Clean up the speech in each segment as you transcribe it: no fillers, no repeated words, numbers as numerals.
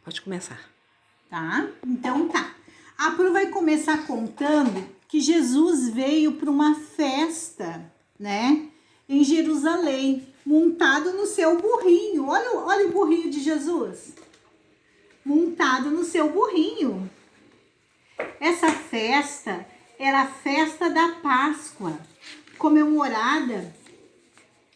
Pode começar. Tá? Então tá. A Pro vai começar contando que Jesus veio para uma festa, né? Em Jerusalém, montado no seu burrinho. Olha o burrinho de Jesus. Montado no seu burrinho. Essa festa era a festa da Páscoa, comemorada.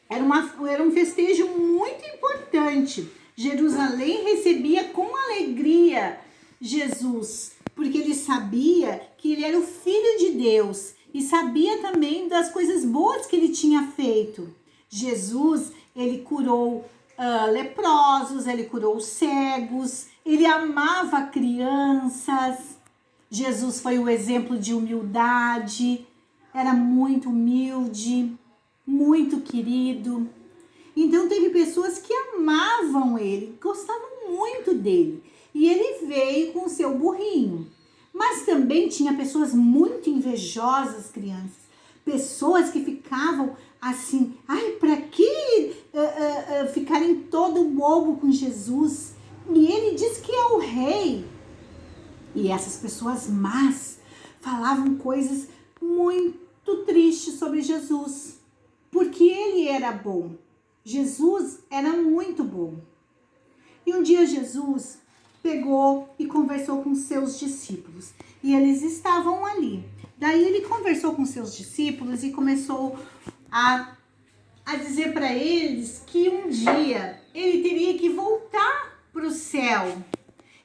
Era um festejo muito importante. Jerusalém recebia com alegria Jesus, porque ele sabia que ele era o Filho de Deus e sabia também das coisas boas que ele tinha feito. Jesus, ele curou leprosos, ele curou cegos, ele amava crianças. Jesus foi o exemplo de humildade, era muito humilde, muito querido. Então teve pessoas que amavam ele, gostavam muito dele. E ele veio com o seu burrinho. Mas também tinha pessoas muito invejosas, crianças. Pessoas que ficavam assim, ai, para que ficarem todo bobo com Jesus? E ele diz que é o rei. E essas pessoas más falavam coisas muito tristes sobre Jesus, porque ele era bom. Jesus era muito bom. E um dia Jesus pegou e conversou com seus discípulos. E eles estavam ali. Daí ele conversou com seus discípulos e começou a dizer para eles que um dia ele teria que voltar para o céu.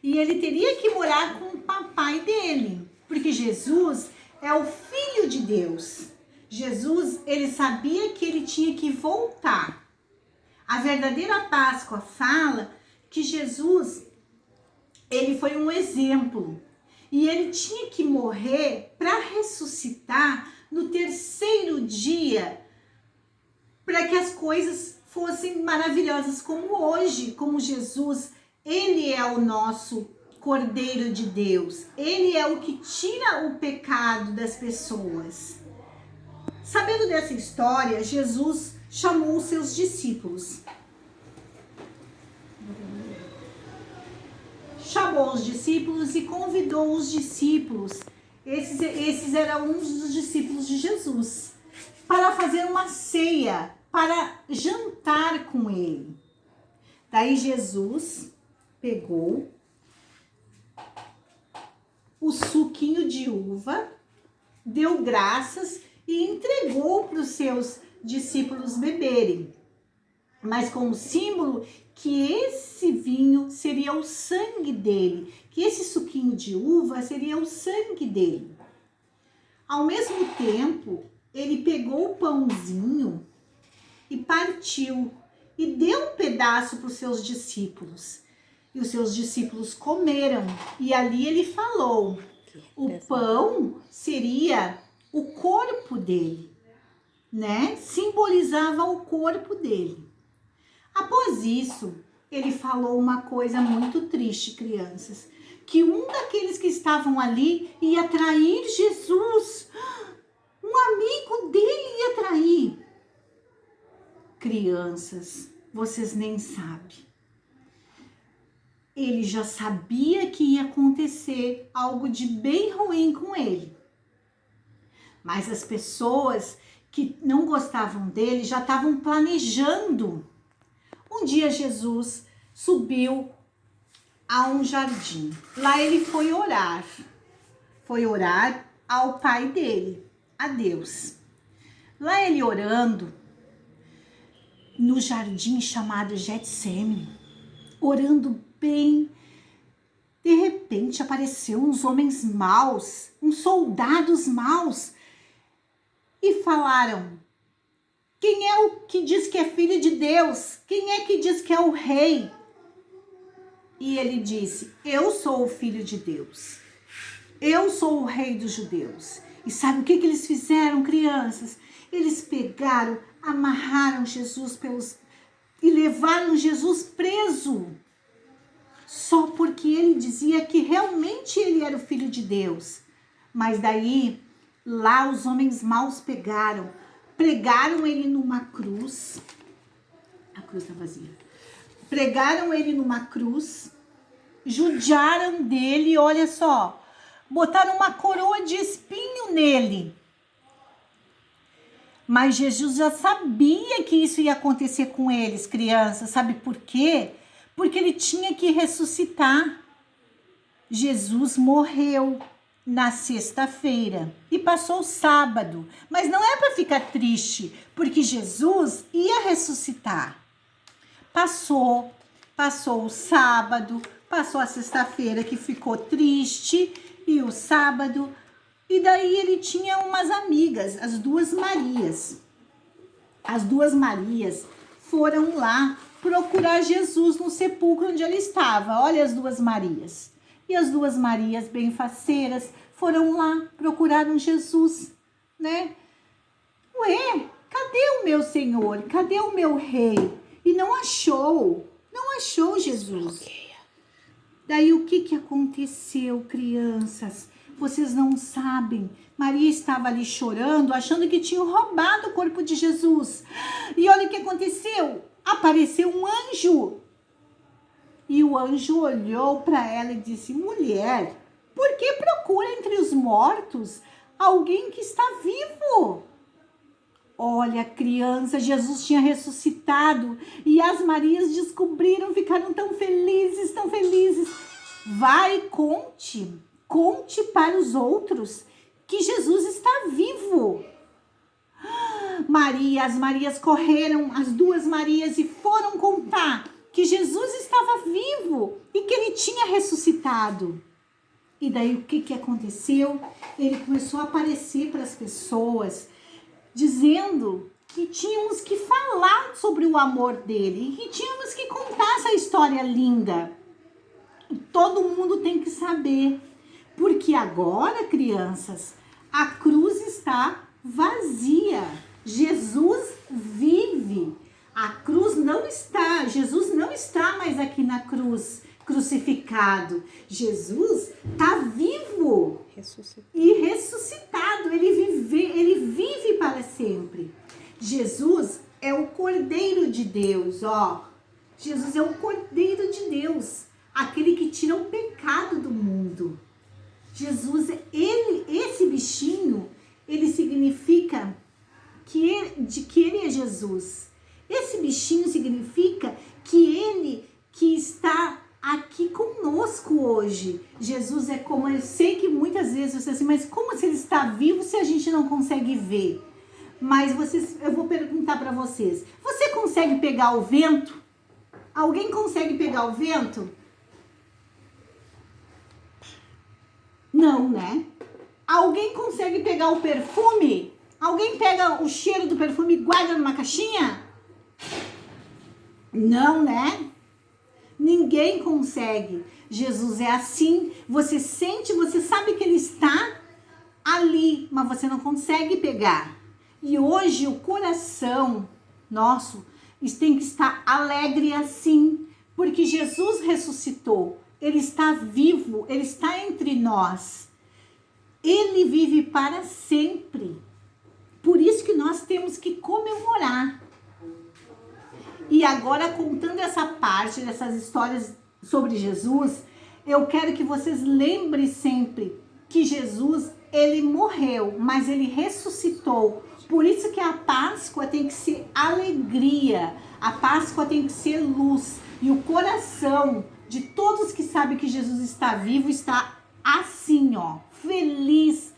E ele teria que morar com o papai dele. Porque Jesus é o Filho de Deus. Jesus, ele sabia que ele tinha que voltar. A verdadeira Páscoa fala que Jesus, ele foi um exemplo. E ele tinha que morrer para ressuscitar no terceiro dia, para que as coisas fossem maravilhosas como hoje, como Jesus, ele é o nosso Cordeiro de Deus. Ele é o que tira o pecado das pessoas. Sabendo dessa história, Jesus chamou os seus discípulos. Chamou os discípulos e convidou os discípulos. Esses eram uns dos discípulos de Jesus. Para fazer uma ceia, para jantar com ele. Daí Jesus pegou o suquinho de uva, deu graças e entregou para os seus discípulos beberem. Mas como símbolo que esse vinho seria o sangue dele, que esse suquinho de uva seria o sangue dele. Ao mesmo tempo, ele pegou o pãozinho e partiu e deu um pedaço para os seus discípulos. E os seus discípulos comeram. E ali ele falou, o pão seria o corpo dele, né? Simbolizava o corpo dele. Após isso, ele falou uma coisa muito triste, crianças, que um daqueles que estavam ali ia trair Jesus. Um amigo dele ia trair. Crianças, vocês nem sabem. Ele já sabia que ia acontecer algo de bem ruim com ele. Mas as pessoas que não gostavam dele já estavam planejando. Um dia Jesus subiu a um jardim. Lá ele foi orar ao pai dele, a Deus. Lá ele orando no jardim chamado Getsêmani, orando bem. De repente apareceu uns homens maus, uns soldados maus, e falaram: quem é o que diz que é filho de Deus? Quem é que diz que é o rei? E ele disse: eu sou o filho de Deus. Eu sou o rei dos judeus. E sabe o que eles fizeram, crianças? Eles pegaram, amarraram Jesus e levaram Jesus preso. Só porque ele dizia que realmente ele era o filho de Deus. Mas daí, lá os homens maus pregaram ele numa cruz. A cruz está vazia. Pregaram ele numa cruz judiaram dele, olha só, botaram uma coroa de espinho nele. Mas Jesus já sabia que isso ia acontecer com eles, crianças. Sabe por quê? Porque ele tinha que ressuscitar. Jesus morreu na sexta-feira e passou o sábado. Mas não é para ficar triste, porque Jesus ia ressuscitar. Passou o sábado, passou a sexta-feira que ficou triste e o sábado. E daí ele tinha umas amigas, as duas Marias. As duas Marias foram lá procurar Jesus no sepulcro onde ele estava. Olha as duas Marias. E as duas Marias bem faceiras foram lá, procuraram Jesus, né? Ué, cadê o meu Senhor? Cadê o meu rei? E não achou Jesus. Daí o que aconteceu, crianças? Vocês não sabem. Maria estava ali chorando, achando que tinham roubado o corpo de Jesus. E olha o que aconteceu. Apareceu um anjo. E o anjo olhou para ela e disse: mulher, por que procura entre os mortos alguém que está vivo? Olha, criança, Jesus tinha ressuscitado. E as Marias descobriram, ficaram tão felizes, tão felizes. Vai, conte para os outros que Jesus está vivo. As Marias correram, as duas Marias, e foram contar que Jesus estava vivo e que ele tinha ressuscitado. E daí o que aconteceu? Ele começou a aparecer para as pessoas, dizendo que tínhamos que falar sobre o amor dele e tínhamos que contar essa história linda. Todo mundo tem que saber. Porque agora, crianças, a cruz está vazia. Jesus vive. A cruz não está. Jesus não está mais aqui na cruz, crucificado. Jesus está vivo e ressuscitado. Ele vive para sempre. Jesus é o Cordeiro de Deus, ó. Jesus é o Cordeiro de Deus, aquele que tira o pecado do mundo. Jesus, esse bichinho, ele significa que ele é Jesus. Esse bichinho significa que ele que está aqui conosco hoje. Jesus é como, eu sei que muitas vezes você assim, mas como se ele está vivo se a gente não consegue ver? Mas eu vou perguntar para vocês. Você consegue pegar o vento? Alguém consegue pegar o vento? Não, né? Alguém consegue pegar o perfume? Alguém pega o cheiro do perfume e guarda numa caixinha? Não, né? Ninguém consegue. Jesus é assim. Você sente, você sabe que ele está ali, mas você não consegue pegar. E hoje o coração nosso tem que estar alegre assim, porque Jesus ressuscitou. Ele está vivo, ele está entre nós. Ele vive para sempre. Por isso que nós temos que comemorar. E agora, contando essa parte dessas histórias sobre Jesus, eu quero que vocês lembrem sempre que Jesus, ele morreu, mas ele ressuscitou. Por isso que a Páscoa tem que ser alegria, a Páscoa tem que ser luz. E o coração de todos que sabem que Jesus está vivo está assim, ó, feliz,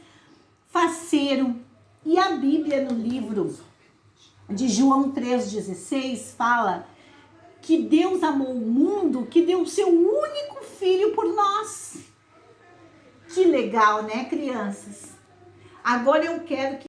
faceiro. E a Bíblia, no livro de João 3,16, fala que Deus amou o mundo, que deu o seu único filho por nós. Que legal, né, crianças? Agora eu quero que